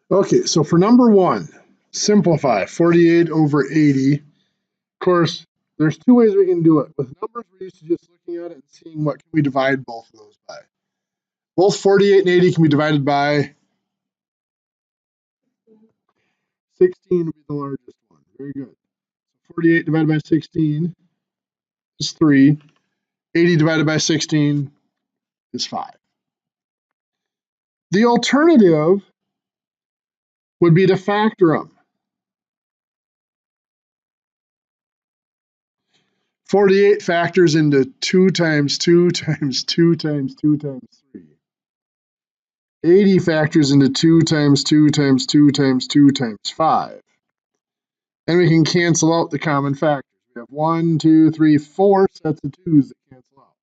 Okay, so for number one, simplify 48 over 80. Of course, there's two ways we can do it. With numbers, we're used to just looking at it and seeing what can we divide both of those by. Both 48 and 80 can be divided by 16 would be the largest one. Very good. 48 divided by 16 is 3. 80 divided by 16 is 5. The alternative would be to factor them. 48 factors into 2 times 2 times 2 times 2 times 3. 80 factors into 2 times 2 times 2 times 2 times 5. And we can cancel out the common factors. We have 1, 2, 3, 4 sets of 2's that cancel out.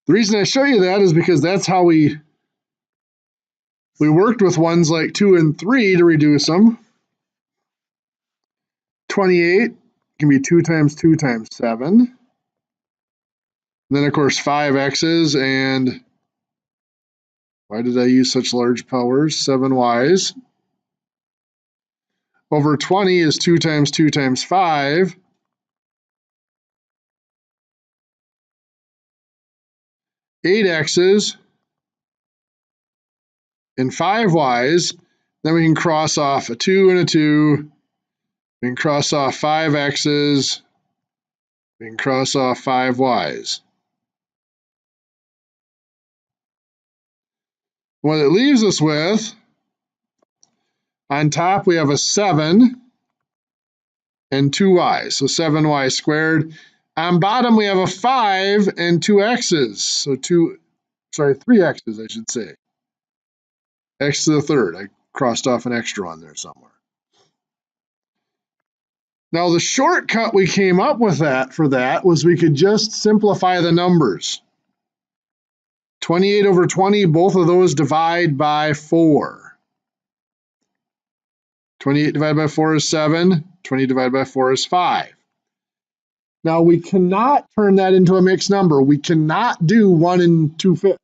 The reason I show you that is because that's how we worked with ones like 2 and 3 to reduce them. 28 can be 2 times 2 times 7. And then, of course, 5x's, and why did I use such large powers? 7y's. Over 20 is 2 times 2 times 5. 8x's and 5y's. Then we can cross off a 2 and a 2. We can cross off 5x's. We can cross off 5y's. What it leaves us with, on top we have a 7 and 2y's, so 7y squared. On bottom we have a 5 and 2x's, so 3x's I should say. X to the third. I crossed off an extra one there somewhere. Now the shortcut we came up with for that was we could just simplify the numbers. 28 over 20, both of those divide by 4. 28 divided by 4 is 7. 20 divided by 4 is 5. Now we cannot turn that into a mixed number. We cannot do 1 and 2/5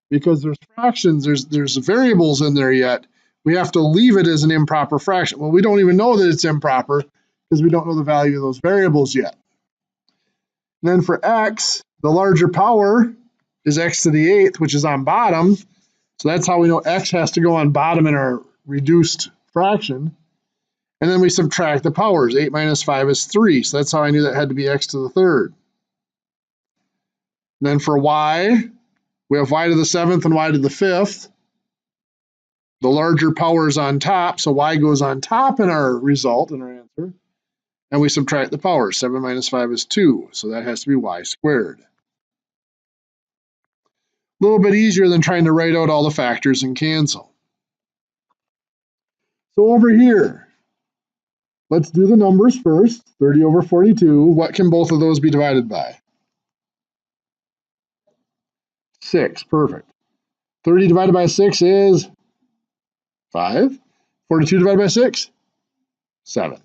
because there's fractions, there's variables in there yet. We have to leave it as an improper fraction. Well, we don't even know that it's improper because we don't know the value of those variables yet. And then for x, the larger power is x to the 8th, which is on bottom. So that's how we know x has to go on bottom in our reduced fraction. And then we subtract the powers. 8 minus 5 is 3. So that's how I knew that had to be x to the third. And then for y, we have y to the 7th and y to the 5th. The larger power is on top, so y goes on top in our result, in our answer. And we subtract the powers. 7 minus 5 is 2, so that has to be y squared. A little bit easier than trying to write out all the factors and cancel. So over here, let's do the numbers first. 30 over 42. What can both of those be divided by? 6. Perfect. 30 divided by 6 is 5. 42 divided by 6? 7.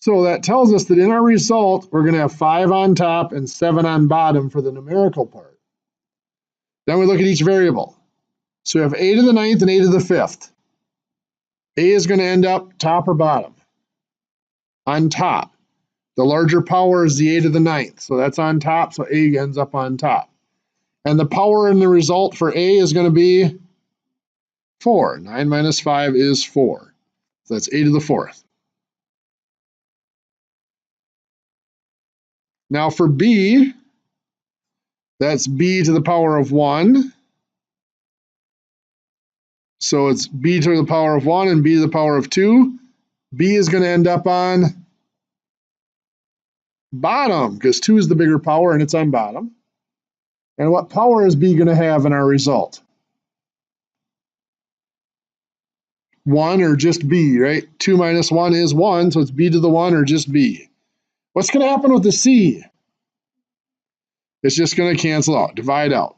So that tells us that in our result, we're going to have 5 on top and 7 on bottom for the numerical part. Then we look at each variable. So we have a to the 9th and a to the 5th. A is going to end up top or bottom? On top. The larger power is the a to the 9th, so that's on top, so a ends up on top. And the power in the result for a is going to be 4. 9 minus 5 is 4. So that's a to the 4th. Now for b, that's b to the power of 1. So it's b to the power of 1 and b to the power of 2. B is going to end up on bottom because 2 is the bigger power and it's on bottom. And what power is b going to have in our result? 1 or just b, right? 2 minus 1 is 1, so it's b to the 1 or just b. What's going to happen with the c? It's just going to cancel out, divide out.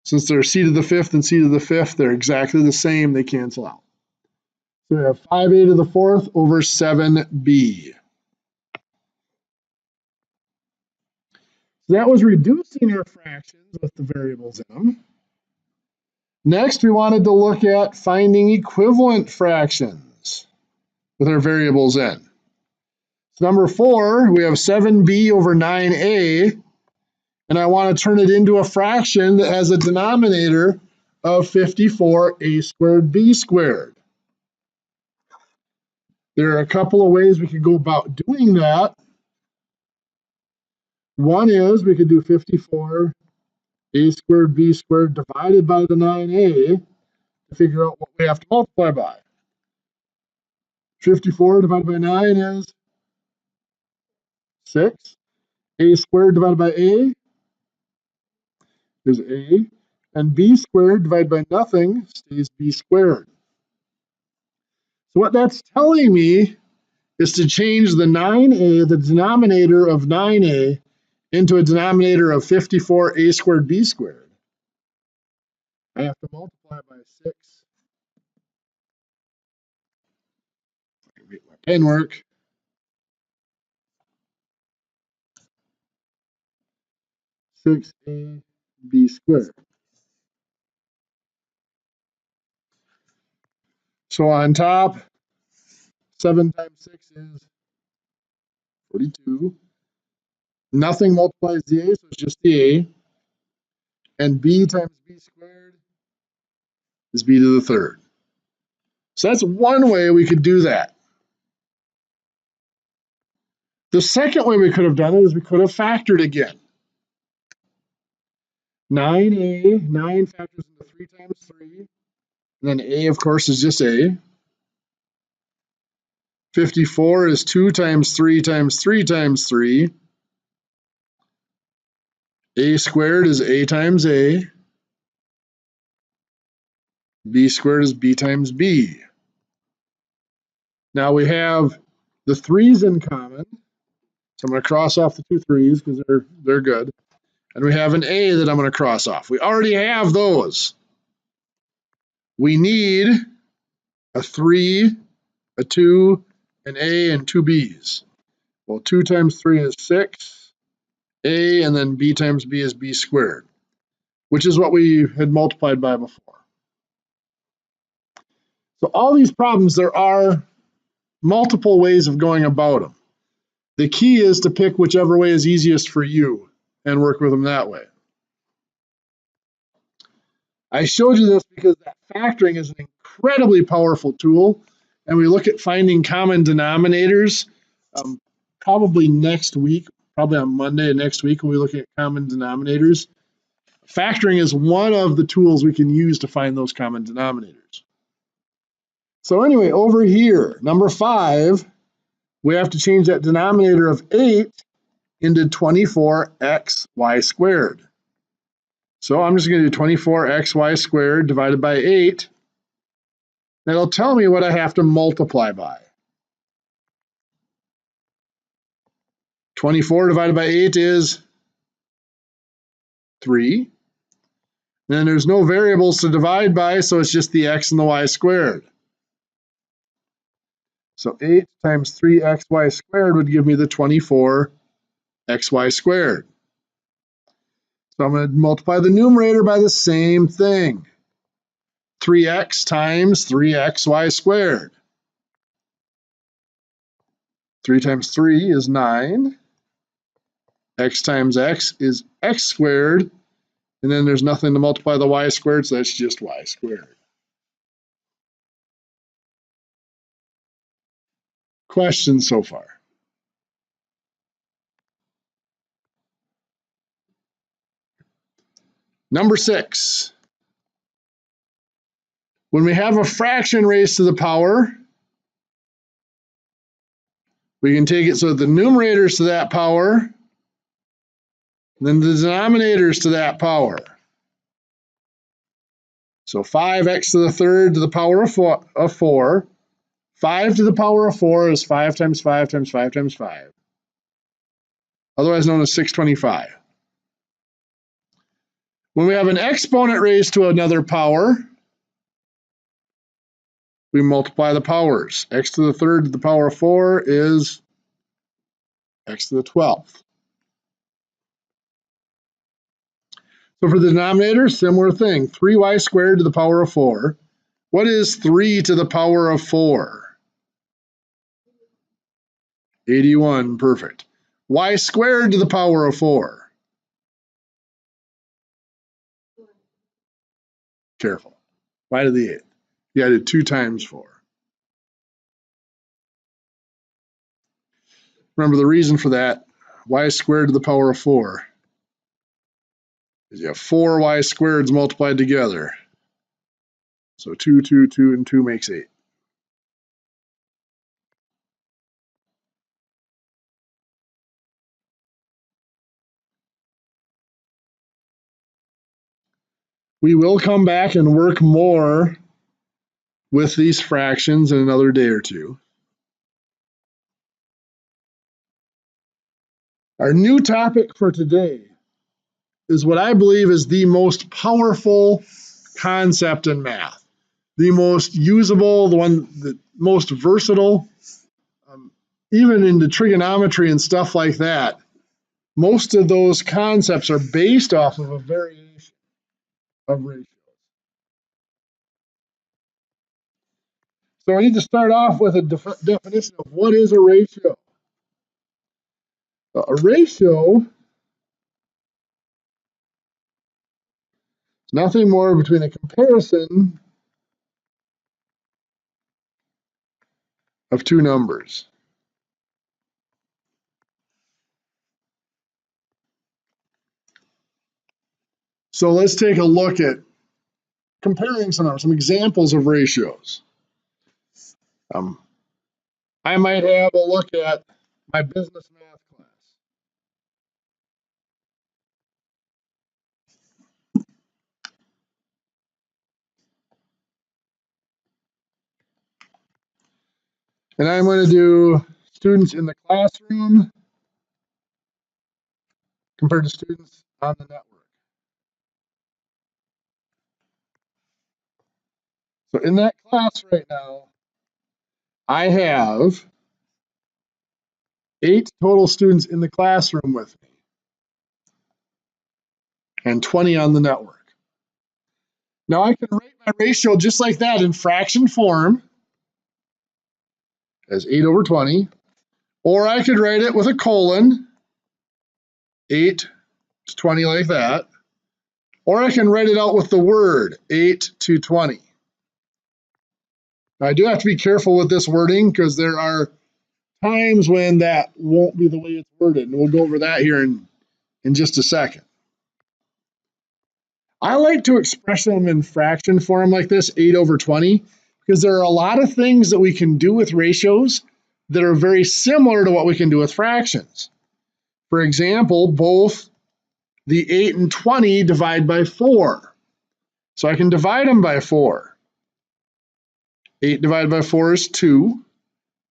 Since they're c to the 5th and c to the 5th, they're exactly the same, they cancel out. So we have 5a to the 4th over 7b. So that was reducing our fractions with the variables in them. Next, we wanted to look at finding equivalent fractions with our variables in. So number 4, we have 7b over 9a, and I want to turn it into a fraction that has a denominator of 54a squared b squared. There are a couple of ways we could go about doing that. One is we could do 54a squared b squared divided by the 9a to figure out what we have to multiply by. 54 divided by 9 is 6. A squared divided by a is a. And b squared divided by nothing stays b squared. So what that's telling me is to change the 9a, the denominator of 9a, into a denominator of 54a squared b squared. I have to multiply by 6. Make my pen work. 6ab squared. So on top, 7 times 6 is 42. Nothing multiplies the a, so it's just the a. And b times b squared is b to the third. So that's one way we could do that. The second way we could have done it is we could have factored again. 9a, 9 factors into 3 times 3. And then a, of course, is just a. 54 is 2 times 3 times 3 times 3. A squared is a times a. B squared is b times b. Now we have the 3's in common. So I'm going to cross off the 2 3's because they're good. And we have an a that I'm going to cross off. We already have those. We need a 3, a 2, an a, and 2 b's. Well, 2 times 3 is 6. A, and then b times b is b squared, which is what we had multiplied by before. So all these problems, there are multiple ways of going about them. The key is to pick whichever way is easiest for you and work with them that way. I showed you this because that factoring is an incredibly powerful tool, and we look at finding common denominators probably next week, probably on Monday next week when we look at common denominators. Factoring is one of the tools we can use to find those common denominators. So anyway, over here, number 5, we have to change that denominator of 8 into 24xy squared. So I'm just going to do 24xy squared divided by 8. That'll tell me what I have to multiply by. 24 divided by 8 is 3. Then there's no variables to divide by, so it's just the x and the y squared. So 8 times 3xy squared would give me the 24xy squared. So I'm going to multiply the numerator by the same thing. 3x times 3xy squared. 3 times 3 is 9. X times x is x squared. And then there's nothing to multiply the y squared, so that's just y squared. Questions so far? Number 6. When we have a fraction raised to the power, we can take it so the numerator's to that power, then the denominator's to that power. So 5x to the third to the power of 4. 5 to the power of 4 is 5 times 5 times 5 times 5, otherwise known as 625. When we have an exponent raised to another power, we multiply the powers. X to the third to the power of 4 is x to the 12th. So for the denominator, similar thing. 3y squared to the power of 4. What is 3 to the power of 4? 81, perfect. Y squared to the power of 4. Careful. Y to the 8th. You added 2 times 4. Remember the reason for that, y squared to the power of 4. Is you have 4 y squareds multiplied together. So 2, 2, 2, and 2 makes 8. We will come back and work more with these fractions in another day or two. Our new topic for today is what I believe is the most powerful concept in math, the most usable, the one the most versatile, even into trigonometry and stuff like that. Most of those concepts are based off of a variation of ratios. So I need to start off with a definition of what is a ratio. A ratio is nothing more between a comparison of two numbers. So let's take a look at comparing some examples of ratios. I might have a look at my business math class. And I'm going to do students in the classroom compared to students on the network. So in that class right now, I have 8 total students in the classroom with me and 20 on the network. Now I can write my ratio just like that in fraction form as 8 over 20, or I could write it with a colon, 8 to 20 like that, or I can write it out with the word 8 to 20. Now, I do have to be careful with this wording because there are times when that won't be the way it's worded, and we'll go over that here in just a second. I like to express them in fraction form like this, 8 over 20, because there are a lot of things that we can do with ratios that are very similar to what we can do with fractions. For example, both the 8 and 20 divide by 4. So I can divide them by 4. 8 divided by 4 is 2.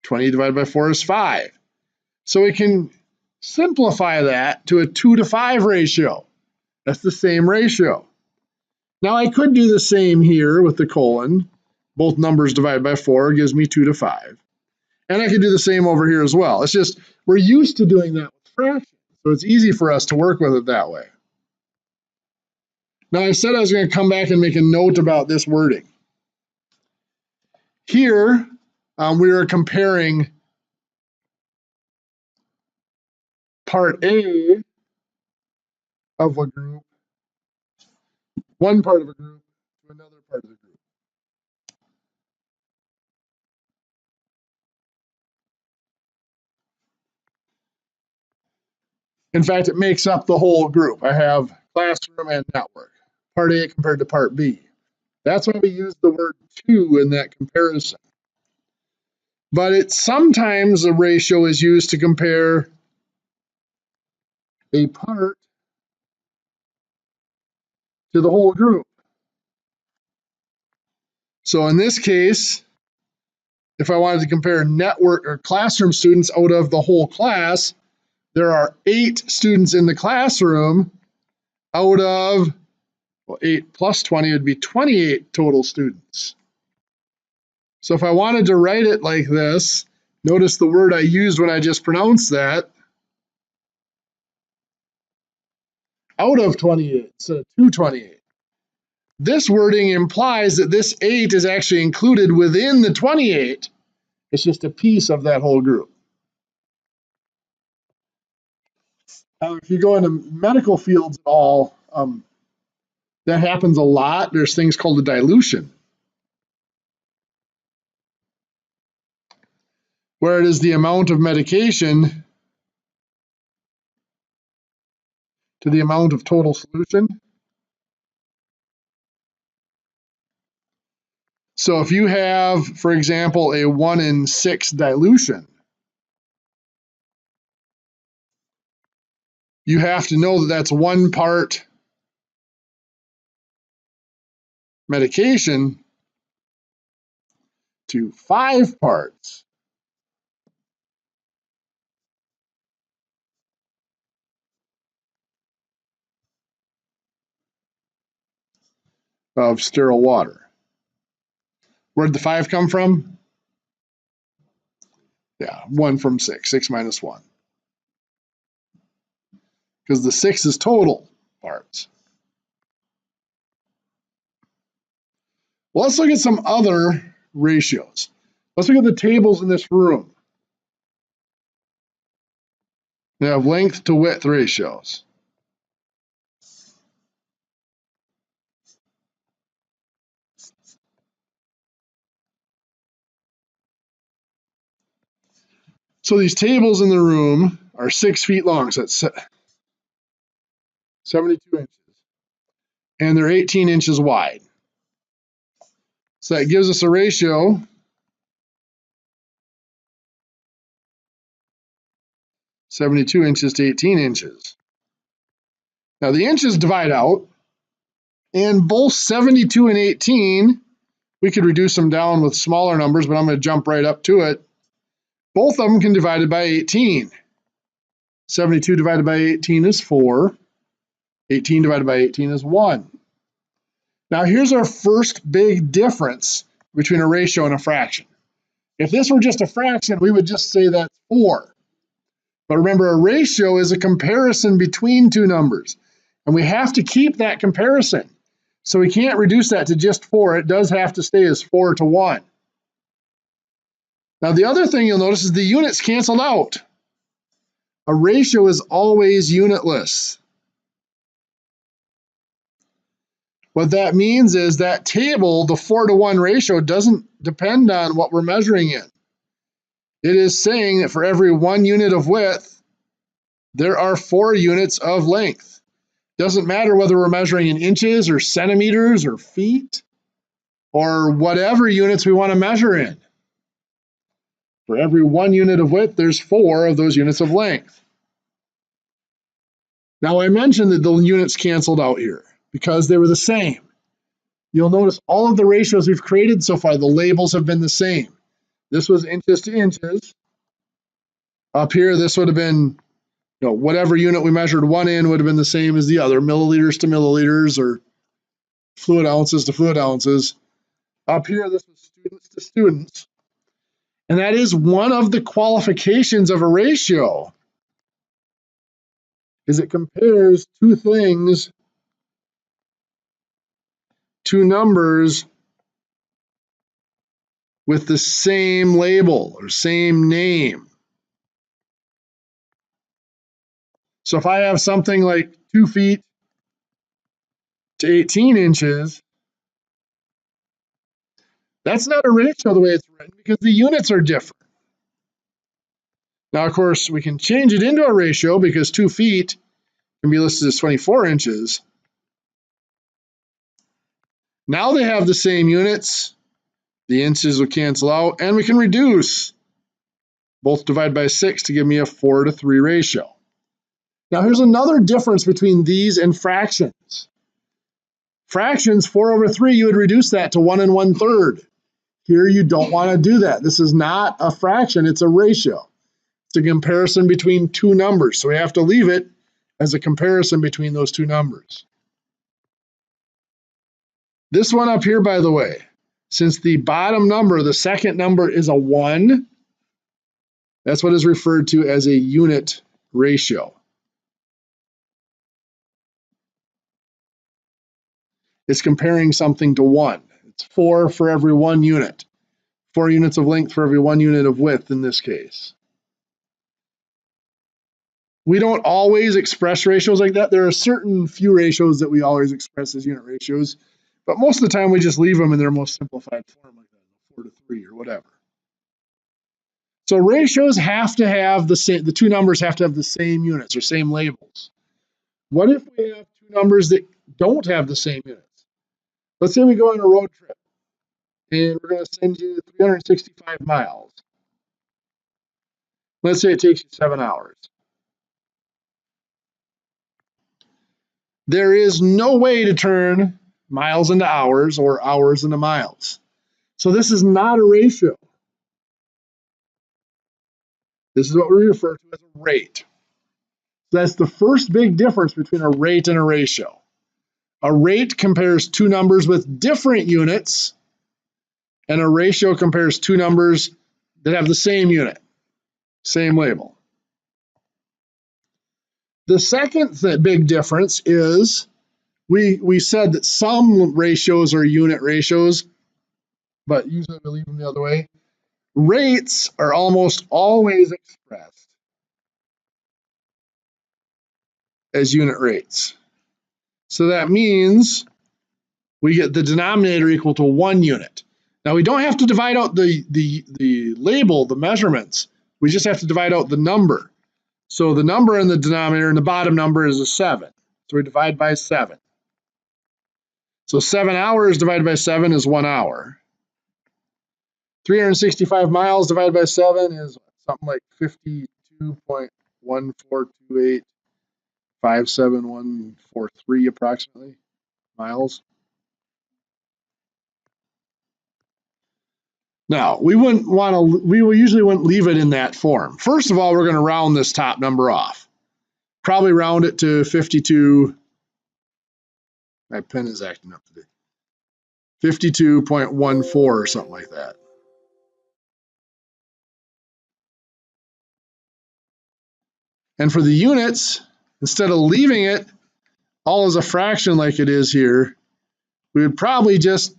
20 divided by 4 is 5. So we can simplify that to a 2 to 5 ratio. That's the same ratio. Now I could do the same here with the colon. Both numbers divided by 4 gives me 2 to 5. And I could do the same over here as well. It's just we're used to doing that with fractions, so it's easy for us to work with it that way. Now I said I was going to come back and make a note about this wording. Here we are comparing part A of a group, one part of a group, to another part of the group. In fact, it makes up the whole group. I have classroom and network, part A compared to part B. That's why we use the word to in that comparison. But it's sometimes a ratio is used to compare a part to the whole group. So in this case, if I wanted to compare network or classroom students out of the whole class, there are 8 students in the classroom out of, well, 8 plus 20 would be 28 total students. So if I wanted to write it like this, notice the word I used when I just pronounced that. out of 28 instead of to 28. This wording implies that this 8 is actually included within the 28. It's just a piece of that whole group. If you go into medical fields at all, that happens a lot. There's things called a dilution, where it is the amount of medication to the amount of total solution. So if you have, for example, a 1 in 6 dilution, you have to know that that's 1 part medication to 5 parts of sterile water. Where'd the 5 come from? Yeah, 1 from 6, 6 minus 1. Because the 6 is total parts. Well, let's look at some other ratios. Let's look at the tables in this room. They have length to width ratios. So these tables in the room are 6 feet long, so that's 72 inches. And they're 18 inches wide. So that gives us a ratio of 72 inches to 18 inches. Now the inches divide out, and both 72 and 18, we could reduce them down with smaller numbers, but I'm going to jump right up to it. Both of them can be divided by 18. 72 divided by 18 is 4. 18 divided by 18 is 1. Now here's our first big difference between a ratio and a fraction. If this were just a fraction, we would just say that's 4. But remember, a ratio is a comparison between two numbers. And we have to keep that comparison. So we can't reduce that to just 4. It does have to stay as 4 to 1. Now the other thing you'll notice is the units canceled out. A ratio is always unitless. What that means is that table, the 4 to 1 ratio, doesn't depend on what we're measuring in. It is saying that for every 1 unit of width, there are 4 units of length. Doesn't matter whether we're measuring in inches or centimeters or feet or whatever units we want to measure in. For every 1 unit of width, there's 4 of those units of length. Now I mentioned that the units canceled out here because they were the same. You'll notice all of the ratios we've created so far, the labels have been the same. This was inches to inches. Up here, this would have been, whatever unit we measured 1 in would have been the same as the other, milliliters to milliliters or fluid ounces to fluid ounces. Up here, this was students to students. And that is one of the qualifications of a ratio, is it compares two things, two numbers with the same label or same name. So if I have something like 2 feet to 18 inches, that's not a ratio the way it's written because the units are different. Now, of course, we can change it into a ratio because 2 feet can be listed as 24 inches. Now they have the same units. The inches will cancel out, and we can reduce. Both divide by 6 to give me a 4 to 3 ratio. Now here's another difference between these and fractions. Fractions, 4 over 3, you would reduce that to 1 1/3. Here you don't want to do that. This is not a fraction, it's a ratio. It's a comparison between two numbers, so we have to leave it as a comparison between those two numbers. This one up here, by the way, since the bottom number, the second number, is a 1, that's what is referred to as a unit ratio. It's comparing something to 1. It's 4 for every 1 unit. 4 units of length for every 1 unit of width in this case. We don't always express ratios like that. There are certain few ratios that we always express as unit ratios, but most of the time we just leave them in their most simplified form like that, 4 to 3 or whatever. So ratios have to have the same, the two numbers have to have the same units or same labels. What if we have two numbers that don't have the same units? Let's say we go on a road trip and we're going to send you 365 miles. Let's say it takes you 7 hours. There is no way to turn miles into hours or hours into miles. So this is not a ratio. This is what we refer to as a rate. So that's the first big difference between a rate and a ratio. A rate compares two numbers with different units, and a ratio compares two numbers that have the same unit, same label. The second big difference is we said that some ratios are unit ratios, but usually we leave them the other way. Rates are almost always expressed as unit rates. So that means we get the denominator equal to 1 unit. Now we don't have to divide out the label, the measurements. We just have to divide out the number. So the number in the denominator and the bottom number is a 7. So we divide by 7. So 7 hours divided by 7 is 1 hour. 365 miles divided by 7 is something like 52.142857,143 approximately miles. Now, we usually wouldn't leave it in that form. First of all, we're going to round this top number off. Probably round it to 52. My pen is acting up today. 52.14 or something like that. And for the units, instead of leaving it all as a fraction like it is here, we would probably just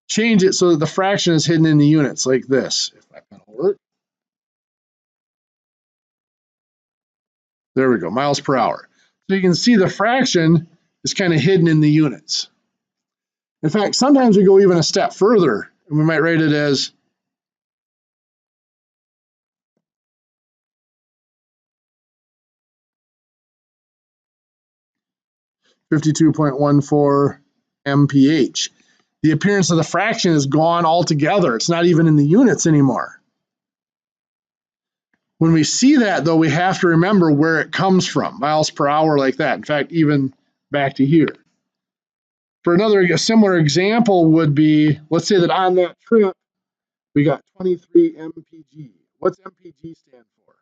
change it so that the fraction is hidden in the units like this. If my pen will work. There we go, miles per hour. So you can see the fraction is kind of hidden in the units. In fact, sometimes we go even a step further, and we might write it as 52.14 mph. The appearance of the fraction is gone altogether. It's not even in the units anymore. When we see that, though, we have to remember where it comes from, miles per hour like that. In fact, even back to here. For a similar example would be, let's say that on that trip, we got 23 mpg. What's mpg stand for?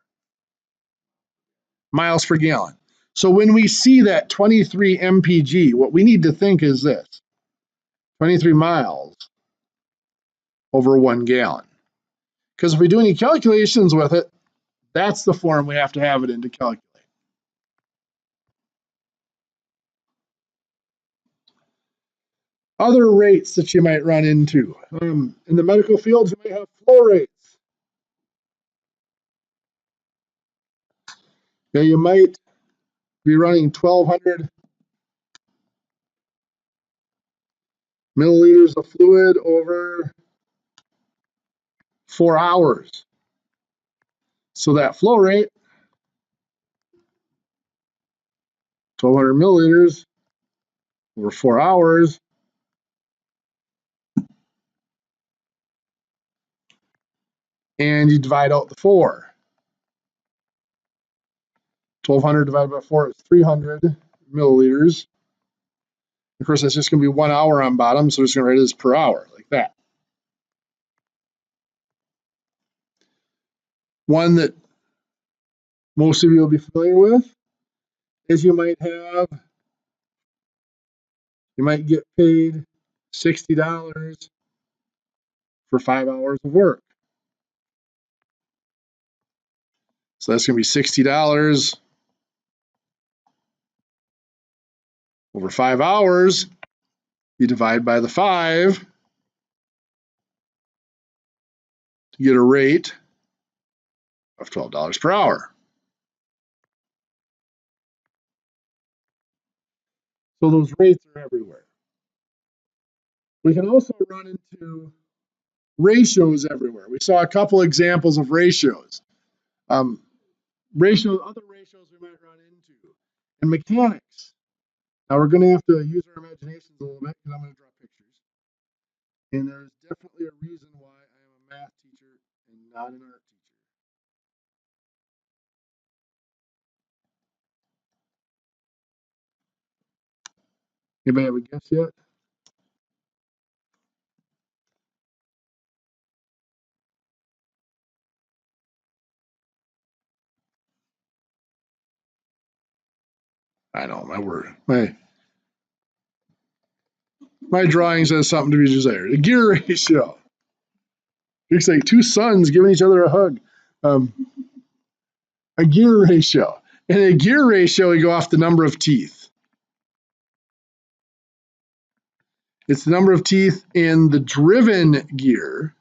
Miles per gallon. So when we see that 23 mpg, what we need to think is this: 23 miles over 1 gallon. Because if we do any calculations with it, that's the form we have to have it in to calculate. Other rates that you might run into. In the medical field, you might have flow rates. Yeah, you might be running 1,200 milliliters of fluid over 4 hours. So that flow rate, 1,200 milliliters over 4 hours, and you divide out the 4. 1,200 divided by 4 is 300 milliliters. Of course, that's just going to be 1 hour on bottom, so we're just going to write it as per hour, like that. One that most of you will be familiar with is you might get paid $60 for 5 hours of work. So that's going to be $60 over 5 hours, you divide by the 5 to get a rate of $12 per hour. So those rates are everywhere. We can also run into ratios everywhere. We saw a couple examples of ratios. Other ratios we might run into in mechanics. Now we're going to have to use our imaginations a little bit because I'm going to draw pictures. And there's definitely a reason why I am a math teacher and not an art teacher. Anybody have a guess yet? I know, my drawing says something to be desired. A gear ratio. Looks like two sons giving each other a hug. A gear ratio. In a gear ratio, we go off the number of teeth. It's the number of teeth in the driven gear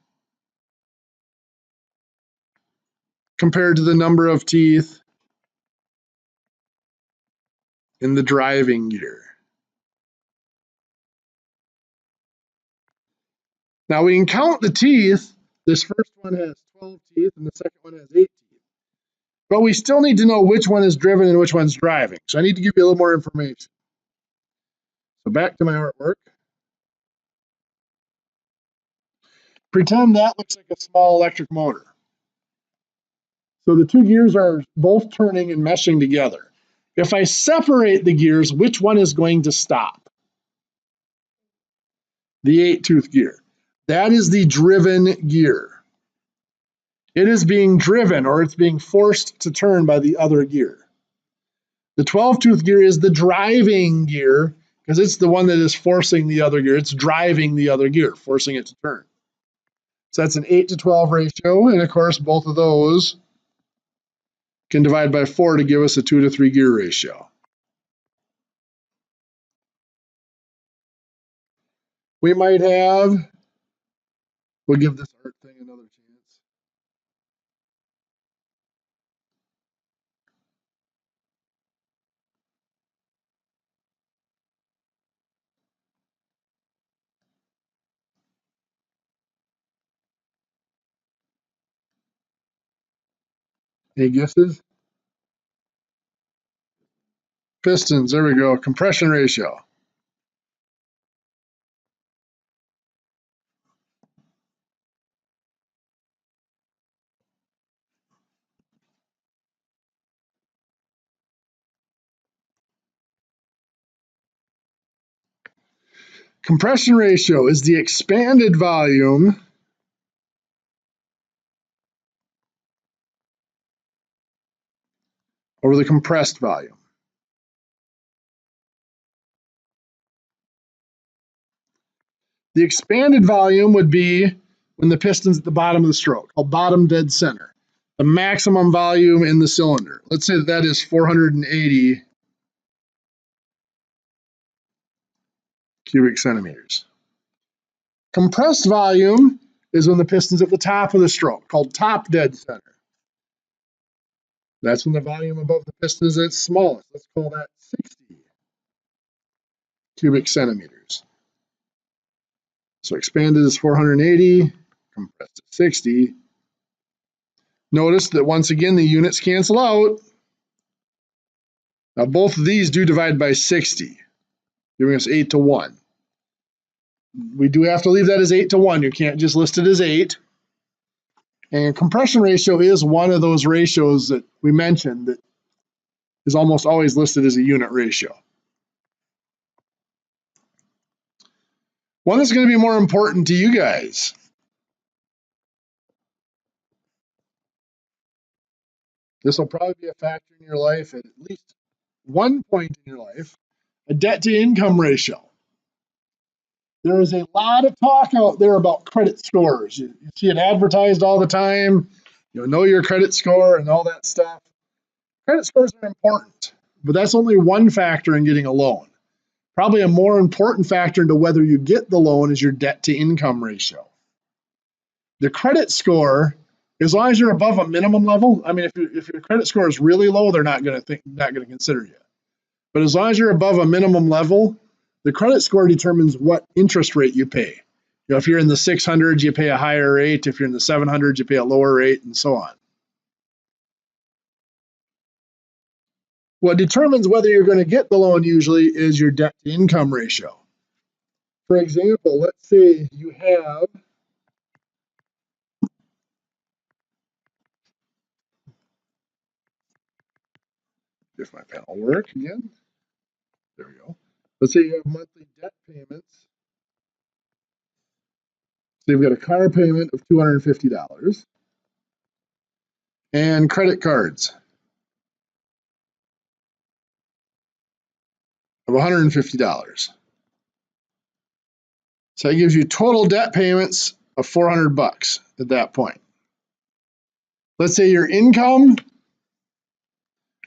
compared to the number of teeth in the driving gear. Now we can count the teeth. This first one has 12 teeth and the second one has 8 teeth. But we still need to know which one is driven and which one's driving. So I need to give you a little more information. So back to my artwork. Pretend that looks like a small electric motor. So the two gears are both turning and meshing together. If I separate the gears, which one is going to stop? The 8-tooth gear. That is the driven gear. It is being driven, or it's being forced to turn by the other gear. The 12-tooth gear is the driving gear because it's the one that is forcing the other gear. It's driving the other gear, forcing it to turn. So that's an 8 to 12 ratio, and of course both of those can divide by 4 to give us a 2 to 3 gear ratio. We might have, we'll give this art thing another chance. Any guesses? Pistons, there we go, compression ratio. Compression ratio is the expanded volume over the compressed volume. The expanded volume would be when the piston's at the bottom of the stroke, called bottom dead center. The maximum volume in the cylinder. Let's say that is 480 cubic centimeters. Compressed volume is when the piston's at the top of the stroke, called top dead center. That's when the volume above the piston is at its smallest. Let's call that 60 cubic centimeters. So expanded is 480, compressed is 60. Notice that once again the units cancel out. Now both of these do divide by 60, giving us 8 to 1. We do have to leave that as 8 to 1. You can't just list it as 8. And compression ratio is one of those ratios that we mentioned that is almost always listed as a unit ratio. One that's going to be more important to you guys. This will probably be a factor in your life at least one point in your life, a debt to income ratio. There is a lot of talk out there about credit scores. You see it advertised all the time. You know your credit score and all that stuff. Credit scores are important, but that's only one factor in getting a loan. Probably a more important factor into whether you get the loan is your debt to income ratio. The credit score, as long as you're above a minimum level, I mean, if your credit score is really low, they're not going to consider you. But as long as you're above a minimum level, the credit score determines what interest rate you pay. You know, if you're in the 600s, you pay a higher rate. If you're in the 700s, you pay a lower rate, and so on. What determines whether you're going to get the loan usually is your debt to income ratio. For example, let's say you have if my pen will work again. There we go. Let's say you have monthly debt payments. So you've got a car payment of $250 and credit cards of $150. So that gives you total debt payments of $400 at that point. Let's say your income,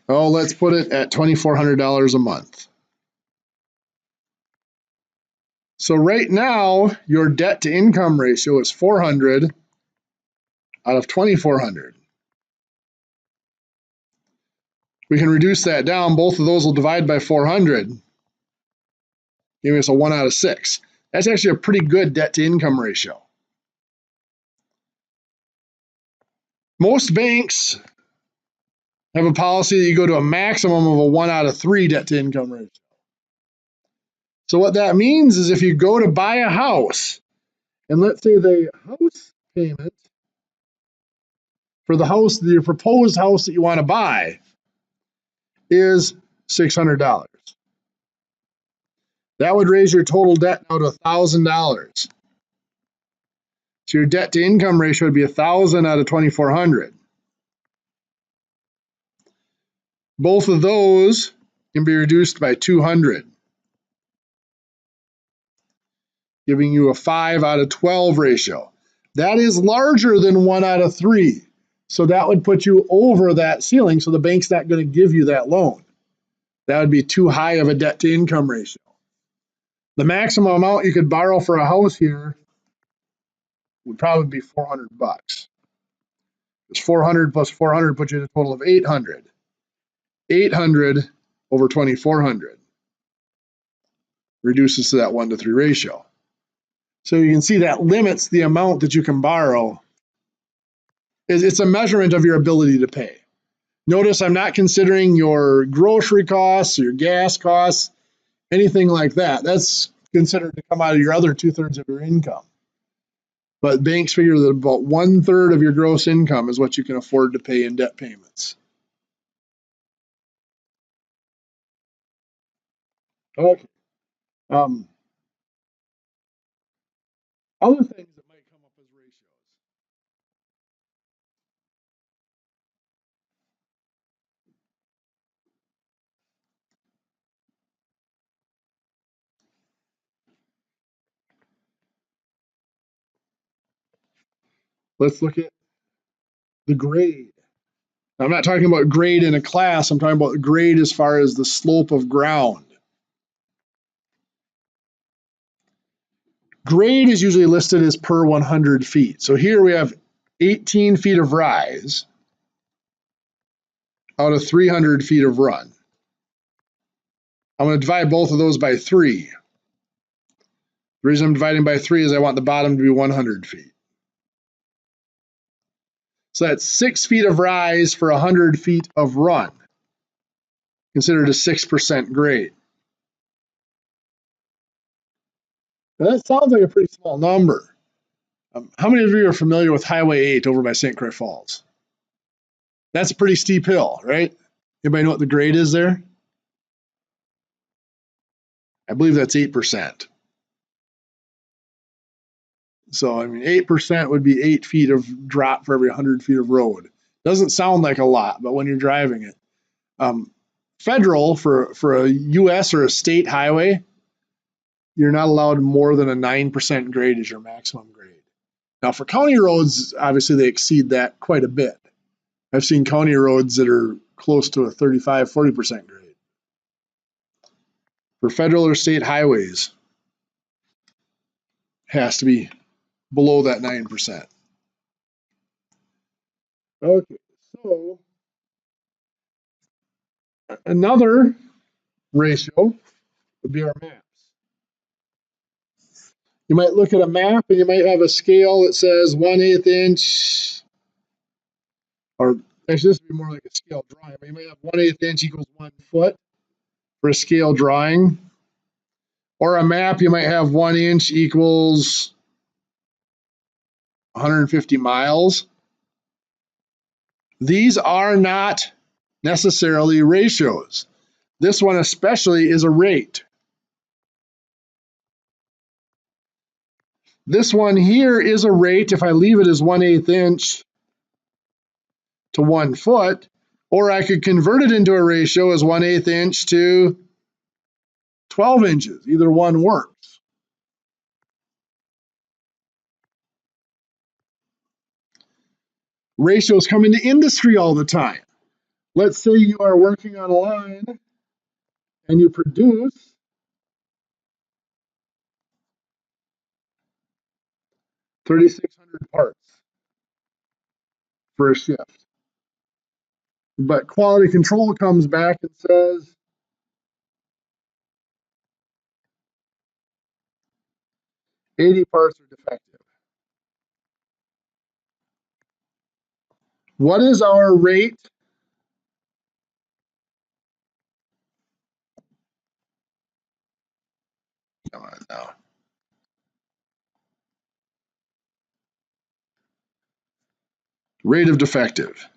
let's put it at $2,400 a month. So right now, your debt to income ratio is 400 out of 2,400. We can reduce that down. Both of those will divide by 400, giving us a 1 out of 6. That's actually a pretty good debt to income ratio. Most banks have a policy that you go to a maximum of a 1 out of 3 debt to income ratio. So what that means is if you go to buy a house, and let's say the house payment for the house, your proposed house that you want to buy is $600. That would raise your total debt now to $1,000. So your debt to income ratio would be 1,000 out of 2,400. Both of those can be reduced by 200, giving you a 5 out of 12 ratio. That is larger than 1 out of 3. So that would put you over that ceiling, so the bank's not going to give you that loan. That would be too high of a debt to income ratio. The maximum amount you could borrow for a house here would probably be $400. Because 400 plus 400 puts you at a total of 800. 800 over 2,400 reduces to that 1 to 3 ratio. So you can see that limits the amount that you can borrow. It's a measurement of your ability to pay. Notice I'm not considering your grocery costs, your gas costs, anything like that. That's considered to come out of your other 2/3 of your income. But banks figure that about 1/3 of your gross income is what you can afford to pay in debt payments. Okay. Other things that might come up as ratios. Let's look at the grade. Now, I'm not talking about grade in a class. I'm talking about grade as far as the slope of ground. Grade is usually listed as per 100 feet. So here we have 18 feet of rise out of 300 feet of run. I'm going to divide both of those by 3. The reason I'm dividing by 3 is I want the bottom to be 100 feet. So that's 6 feet of rise for 100 feet of run, considered a 6% grade. Now that sounds like a pretty small number. How many of you are familiar with Highway 8 over by St. Croix Falls? That's a pretty steep hill, right? Anybody know what the grade is there? I believe that's 8%. So, I mean, 8% would be 8 feet of drop for every 100 feet of road. Doesn't sound like a lot, but when you're driving it. Federal, for a U.S. or a state highway, you're not allowed more than a 9% grade as your maximum grade. Now, for county roads, obviously they exceed that quite a bit. I've seen county roads that are close to a 35, 40% grade. for federal or state highways has to be below that 9%. Okay, so another ratio would be our maps. You might look at a map and you might have a scale that says 1/8 inch, or actually this would be more like a scale drawing, but you might have 1/8 inch equals 1 foot for a scale drawing. Or a map, you might have 1 inch equals 150 miles. These are not necessarily ratios. This one especially is a rate. This one here is a rate if I leave it as 1/8 inch to 1 foot, or I could convert it into a ratio as 1/8 inch to 12 inches. Either one works. Ratios come into industry all the time. Let's say you are working on a line and you produce 3,600 parts for a shift. But quality control comes back and says, "80 parts are defective." What is our rate? Come on now. Rate of defective.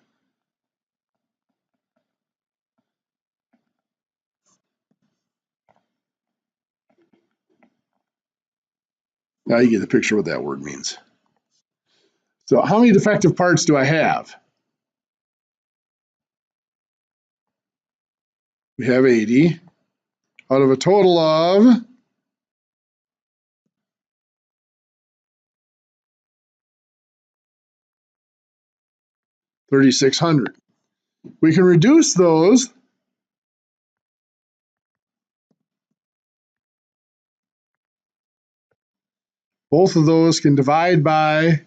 Now you get the picture what that word means. So how many defective parts do I have? We have 80 out of a total of 3,600. We can reduce those both of those can divide by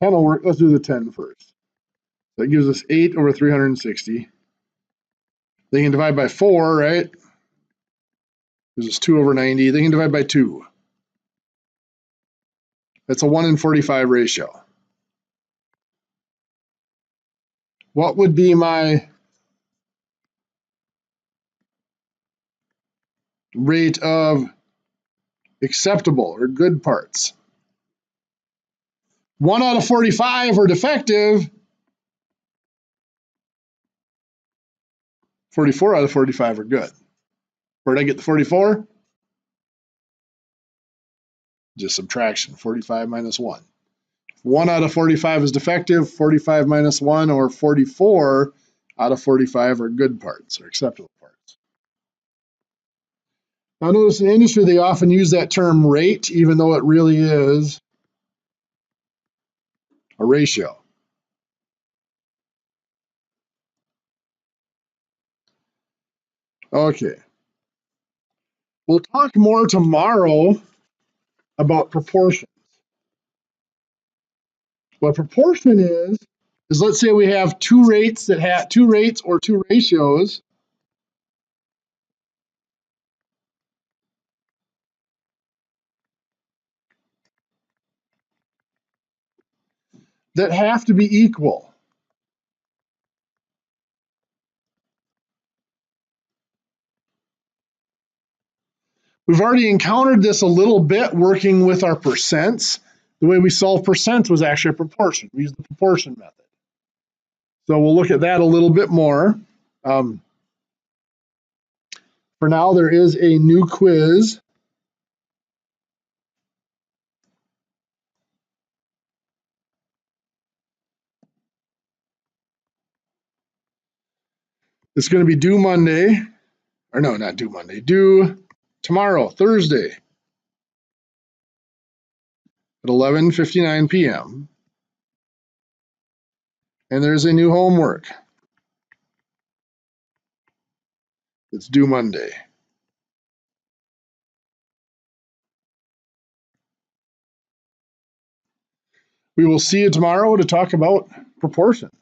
10 will work. Let's do the 10 first. That gives us 8 over 360. They can divide by 4, right? Gives us 2 over 90. They can divide by 2. That's a 1 in 45 ratio. What would be my rate of acceptable or good parts? 1 out of 45 are defective. 44 out of 45 are good. Where did I get the 44? Just subtraction, 45 minus 1. 1 out of 45 is defective, 45 minus 1, or 44 out of 45 are good parts or acceptable parts. Now notice in industry they often use that term rate, even though it really is a ratio. Okay. We'll talk more tomorrow about proportions. What proportion is let's say we have two rates that have two rates or two ratios that have to be equal. We've already encountered this a little bit working with our percents. The way we solve percents was actually a proportion. We used the proportion method. So we'll look at that a little bit more. For now, there is a new quiz. It's going to be due Monday. Or no, not due Monday. Due tomorrow, Thursday, at 11:59 p.m. And there's a new homework. that's due Monday. We will see you tomorrow to talk about proportions.